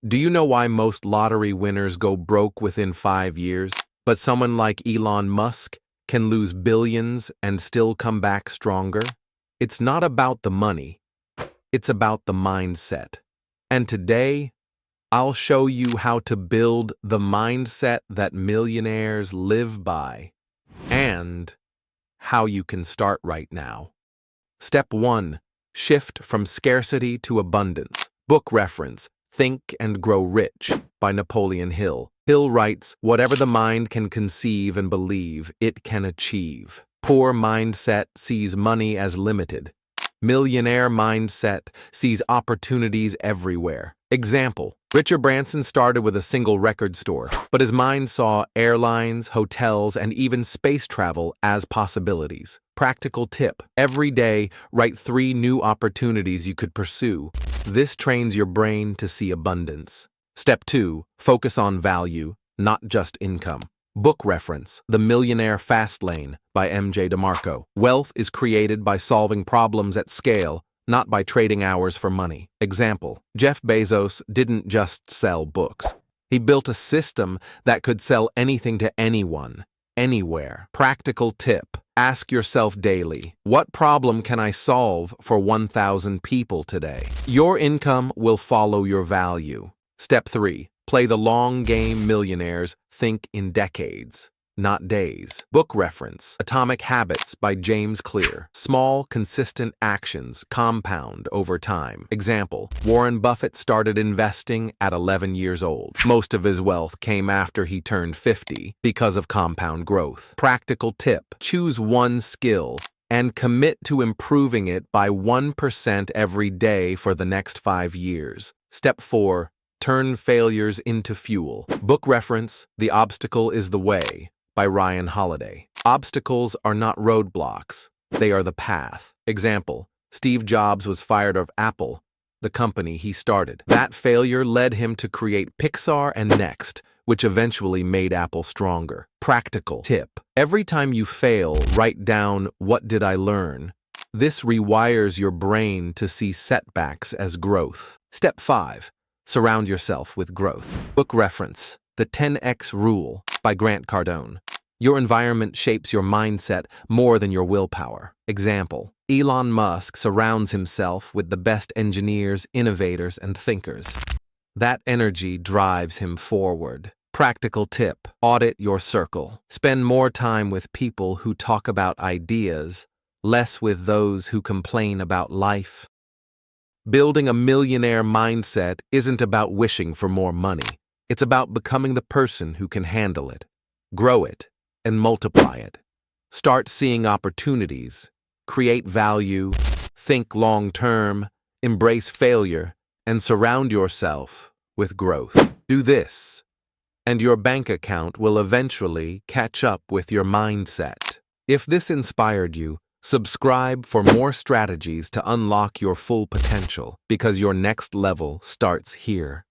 Do you know why most lottery winners go broke within 5 years, but someone like Elon Musk can lose billions and still come back stronger? It's not about the money, it's about the mindset. And today, I'll show you how to build the mindset that millionaires live by and how you can start right now. Step 1. Shift from scarcity to abundance. Book reference: Think and Grow Rich by Napoleon Hill. Hill writes, "Whatever the mind can conceive and believe, it can achieve." Poor mindset sees money as limited. Millionaire mindset sees opportunities everywhere. Example: Richard Branson started with a single record store, but his mind saw airlines, hotels, and even space travel as possibilities. Practical tip: every day, write 3 new opportunities you could pursue. This trains your brain to see abundance. Step 2. Focus on value, not just income. Book reference: The Millionaire Fast Lane by M.J. DeMarco. Wealth is created by solving problems at scale, not by trading hours for money. Example: Jeff Bezos didn't just sell books. He built a system that could sell anything to anyone, anywhere. Practical tip: ask yourself daily, what problem can I solve for 1,000 people today? Your income will follow your value. Step 3. Play the long game. Millionaires think in decades, not days. Book reference: Atomic Habits by James Clear. Small, consistent actions compound over time. Example: Warren Buffett started investing at 11 years old. Most of his wealth came after he turned 50 because of compound growth. Practical tip: choose one skill and commit to improving it by 1% every day for the next 5 years. Step 4. Turn failures into fuel. Book reference: The Obstacle is the Way by Ryan Holiday. Obstacles are not roadblocks, they are the path. Example: Steve Jobs was fired of Apple, the company he started. That failure led him to create Pixar and Next, which eventually made Apple stronger. Practical tip: every time you fail, write down, "What did I learn?" This rewires your brain to see setbacks as growth. Step 5. Surround yourself with growth. Book reference: The 10X Rule by Grant Cardone. Your environment shapes your mindset more than your willpower. Example: Elon Musk surrounds himself with the best engineers, innovators, and thinkers. That energy drives him forward. Practical tip: audit your circle. Spend more time with people who talk about ideas, less with those who complain about life. Building a millionaire mindset isn't about wishing for more money. It's about becoming the person who can handle it, grow it, and multiply it. Start seeing opportunities, create value, think long-term, embrace failure, and surround yourself with growth. Do this, and your bank account will eventually catch up with your mindset. If this inspired you, subscribe for more strategies to unlock your full potential, because your next level starts here.